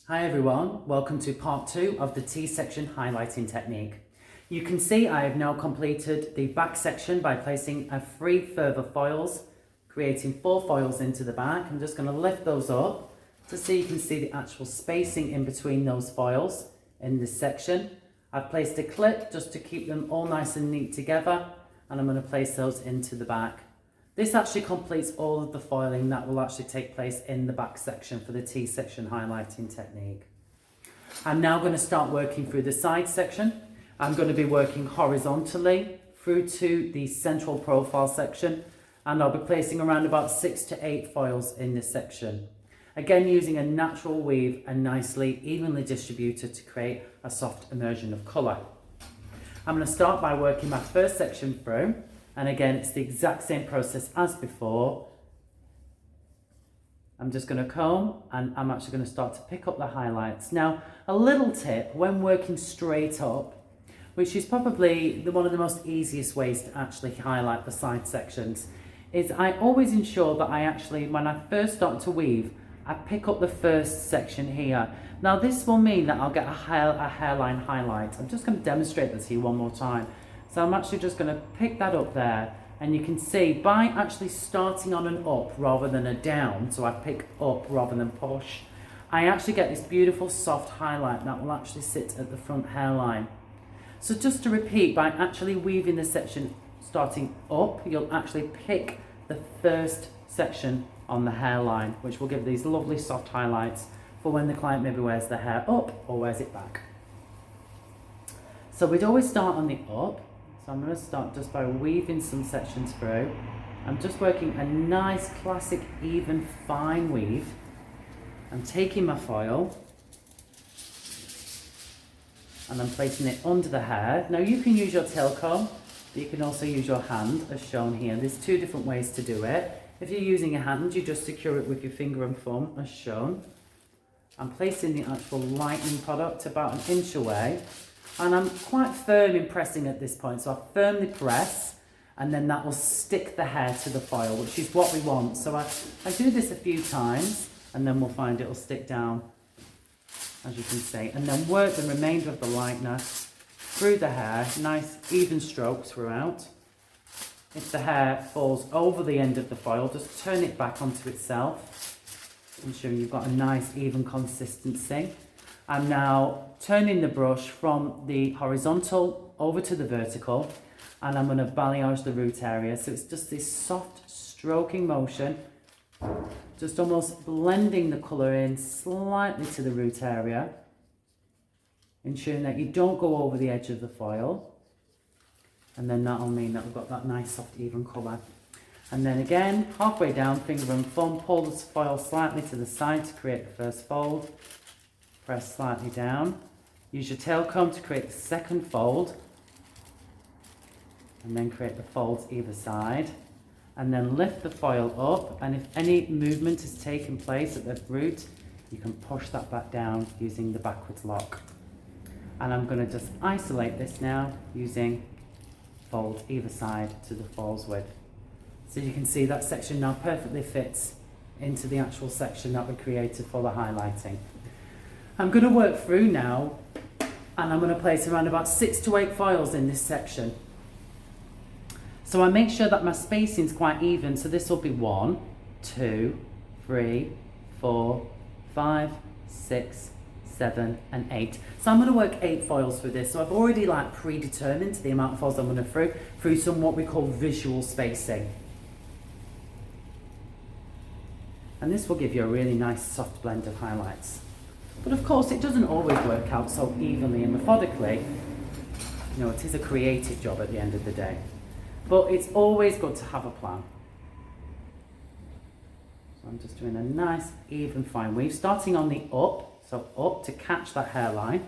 Hi everyone, welcome to part 2 of the T-section highlighting technique. You can see I have now completed the back section by placing 3 further foils, creating 4 foils into the back. I'm just going to lift those up to so you can see the actual spacing in between those foils in this section. I've placed a clip just to keep them all nice and neat together, and I'm going to place those into the back. This actually completes all of the foiling that will actually take place in the back section for the T-section highlighting technique. I'm now going to start working through the side section. I'm going to be working horizontally through to the central profile section, and I'll be placing around about 6 to 8 foils in this section. Again, using a natural weave and nicely evenly distributed to create a soft immersion of colour. I'm going to start by working my first section through. And again, it's the exact same process as before. I'm just going to comb and I'm actually going to start to pick up the highlights. Now, a little tip when working straight up, which is probably one of the most easiest ways to actually highlight the side sections, is I always ensure that I actually, when I first start to weave, I pick up the first section here. Now, this will mean that I'll get a hairline highlight. I'm just going to demonstrate this here one more time. So I'm actually just going to pick that up there, and you can see by actually starting on an up rather than a down, so I pick up rather than push, I actually get this beautiful soft highlight that will actually sit at the front hairline. So just to repeat, by actually weaving the section starting up, you'll actually pick the first section on the hairline, which will give these lovely soft highlights for when the client maybe wears the hair up or wears it back. So we'd always start on the up. So I'm going to start just by weaving some sections through. I'm just working a nice classic even fine weave. I'm taking my foil and I'm placing it under the hair. Now you can use your tail comb, but you can also use your hand as shown here. There's 2 different ways to do it. If you're using a hand, you just secure it with your finger and thumb as shown. I'm placing the actual lightning product about 1 inch away. And I'm quite firm in pressing at this point, so I firmly press, and then that will stick the hair to the foil, which is what we want. So I do this a few times, and then we'll find it will stick down, as you can see. And then work the remainder of the lightener through the hair, nice even strokes throughout. If the hair falls over the end of the foil, just turn it back onto itself, ensuring you've got a nice even consistency. I'm now turning the brush from the horizontal over to the vertical, and I'm going to balayage the root area. So it's just this soft stroking motion, just almost blending the colour in slightly to the root area, ensuring that you don't go over the edge of the foil. And then that'll mean that we've got that nice soft even colour. And then again, halfway down, finger and thumb, pull the foil slightly to the side to create the first fold. Press slightly down. Use your tail comb to create the second fold. And then create the folds either side. And then lift the foil up. And if any movement has taken place at the root, you can push that back down using the backwards lock. And I'm going to just isolate this now using fold either side to the fold's width. So you can see that section now perfectly fits into the actual section that we created for the highlighting. I'm going to work through now, and I'm going to place around about 6 to 8 foils in this section. So I make sure that my spacing is quite even, so this will be 1, 2, 3, 4, 5, 6, 7 and 8. So I'm going to work 8 foils through this. So I've already predetermined the amount of foils I'm going to through some what we call visual spacing. And this will give you a really nice soft blend of highlights. But of course, it doesn't always work out so evenly and methodically. You know, it is a creative job at the end of the day. But it's always good to have a plan. So I'm just doing a nice, even, fine weave, starting on the up. So up to catch that hairline.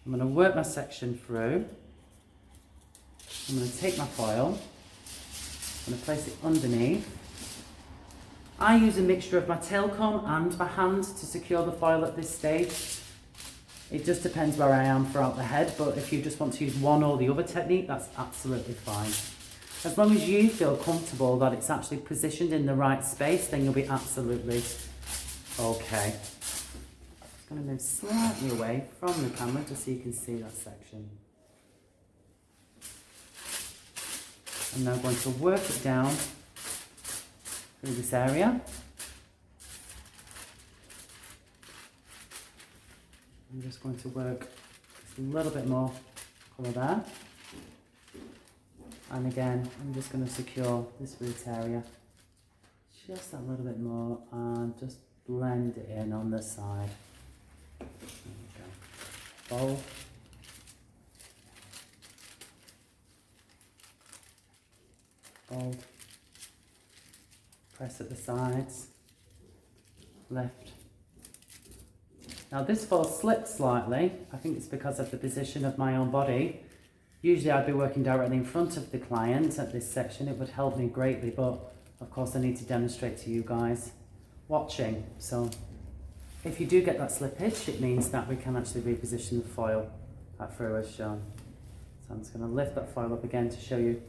I'm going to work my section through. I'm going to take my foil. I'm going to place it underneath. I use a mixture of my tail comb and my hand to secure the foil at this stage. It just depends where I am throughout the head, but if you just want to use one or the other technique, that's absolutely fine. As long as you feel comfortable that it's actually positioned in the right space, then you'll be absolutely okay. going to move slightly away from the camera just so you can see that section. I'm now going to work it down through this area. I'm just going to work just a little bit more colour there. And again, I'm just going to secure this root area just a little bit more and just blend it in on the side. There we go. Fold. Fold. Press at the sides. Lift. Now this fold slipped slightly. I think it's because of the position of my own body. Usually I'd be working directly in front of the client at this section. It would help me greatly, but of course I need to demonstrate to you guys watching. So if you do get that slippage, it means that we can actually reposition the foil back through as shown. So I'm just going to lift that foil up again to show you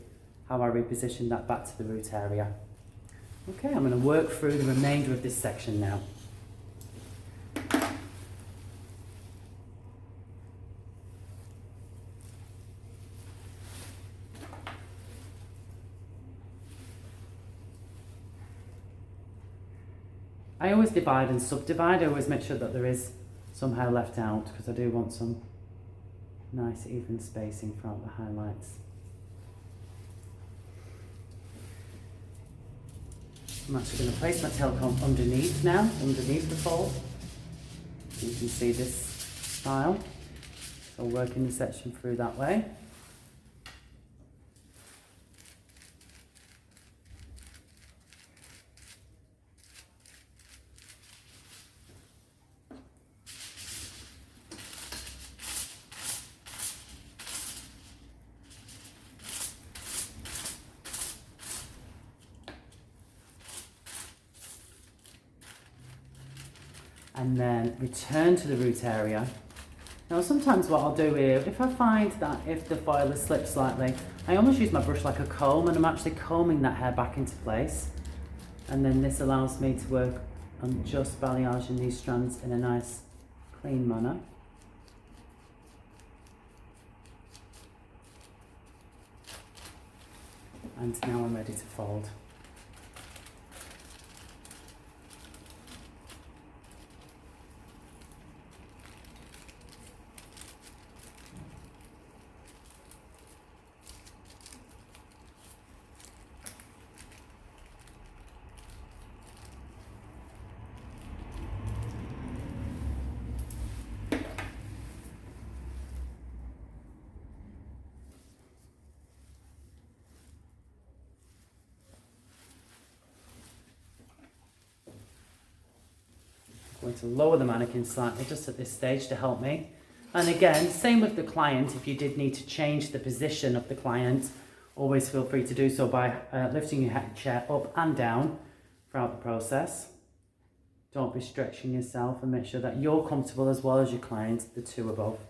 how I reposition that back to the root area. Okay, I'm going to work through the remainder of this section now. I always divide and subdivide. I always make sure that there is some hair left out because I do want some nice even spacing throughout the highlights. I'm actually going to place my tail comb underneath now, underneath the fold. You can see this style. So working the section through that way. And then return to the root area. Now sometimes what I'll do here, if I find that if the foil has slipped slightly, I almost use my brush like a comb and I'm actually combing that hair back into place. And then this allows me to work on just balayaging these strands in a nice clean manner. And now I'm ready to fold. I'm going to lower the mannequin slightly just at this stage to help me. And again, same with the client. If you did need to change the position of the client, always feel free to do so by lifting your chair up and down throughout the process. Don't be stretching yourself and make sure that you're comfortable as well as your client, the two are both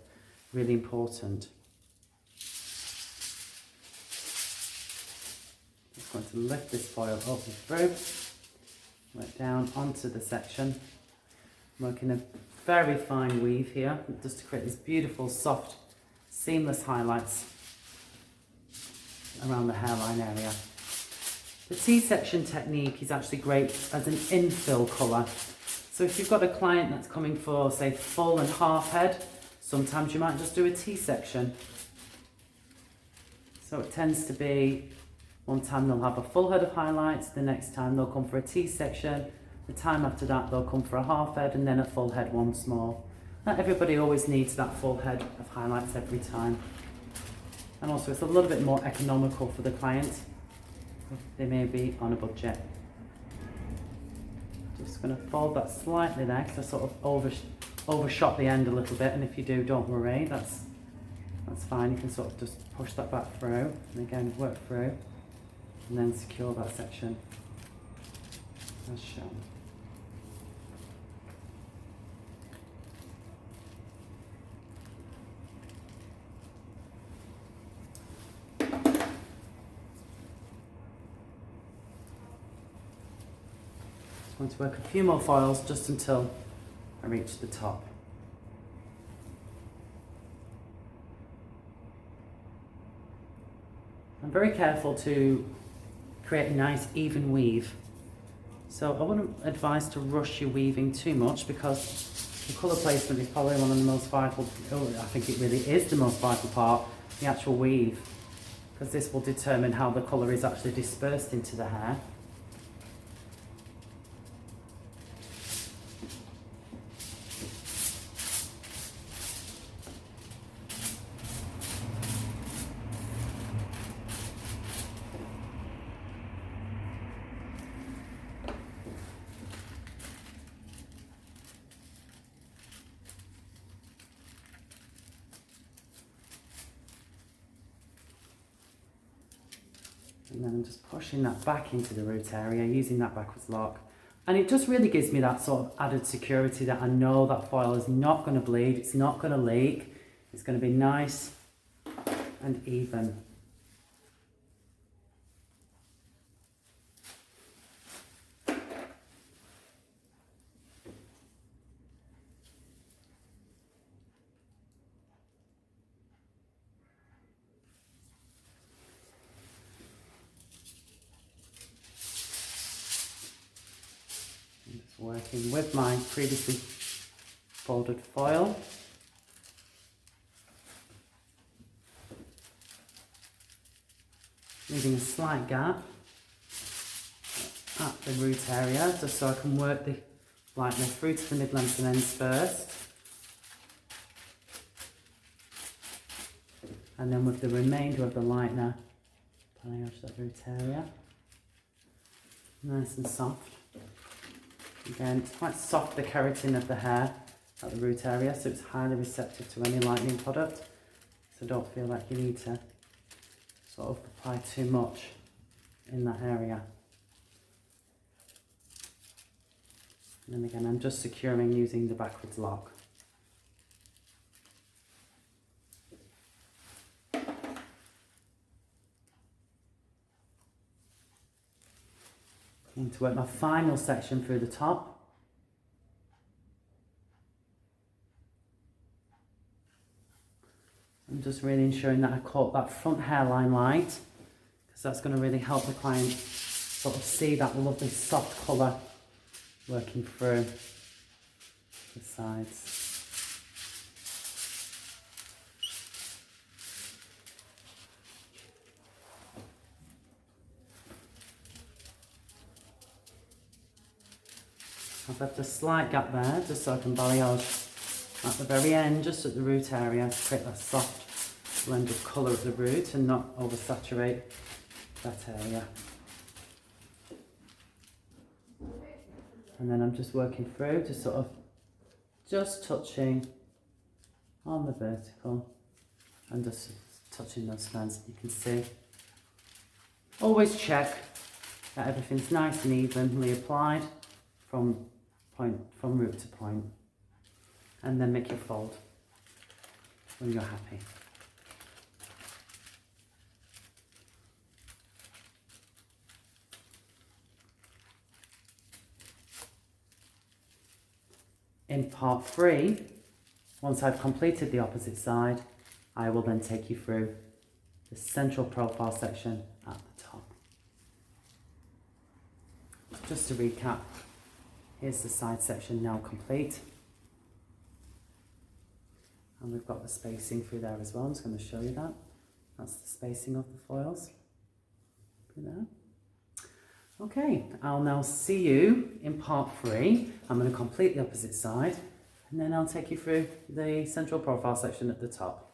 really important. Just going to lift this foil up and through, right down onto the section. I'm working a very fine weave here, just to create these beautiful, soft, seamless highlights around the hairline area. The T-section technique is actually great as an infill colour. So if you've got a client that's coming for, say, full and half head, sometimes you might just do a T-section. So it tends to be, one time they'll have a full head of highlights, the next time they'll come for a T-section, the time after that they'll come for a half head and then a full head once more. Not everybody always needs that full head of highlights every time. And also it's a little bit more economical for the client. They may be on a budget. Just going to fold that slightly there because I sort of overshot the end a little bit, and if you do, don't worry, that's fine. You can sort of just push that back through and again work through and then secure that section as shown. I'm going to work a few more foils just until I reach the top. I'm very careful to create a nice even weave. So I wouldn't advise to rush your weaving too much, because the colour placement is probably one of the most vital, I think it really is the most vital part, the actual weave, because this will determine how the colour is actually dispersed into the hair. And then I'm just pushing that back into the root area, using that backwards lock. And it just really gives me that sort of added security that I know that foil is not going to bleed, it's not going to leak, it's going to be nice and even. Working with my previously folded foil. Leaving a slight gap at the root area, just so I can work the lightener through to the mid-length and ends first. And then with the remainder of the lightener, balayage that root area. Nice and soft. Again, it's quite soft, the keratin of the hair at the root area, so it's highly receptive to any lightening product. So don't feel like you need to sort of apply too much in that area. And then again, I'm just securing using the backwards lock. Going to work my final section through the top. I'm just really ensuring that I caught that front hairline light, because that's going to really help the client sort of see that lovely soft colour working through the sides. I've left a slight gap there just so I can balayage at the very end, just at the root area, to create that soft blend of colour at the root and not oversaturate that area. And then I'm just working through, just sort of just touching on the vertical and just touching those strands. You can see. Always check that everything's nice and evenly applied from root to point, and then make your fold when you're happy. In part 3, once I've completed the opposite side, I will then take you through the central profile section at the top. Just to recap, here's the side section now complete. And we've got the spacing through there as well. I'm just going to show you that. That's the spacing of the foils through there. Okay, I'll now see you in part 3. I'm going to complete the opposite side, and then I'll take you through the central profile section at the top.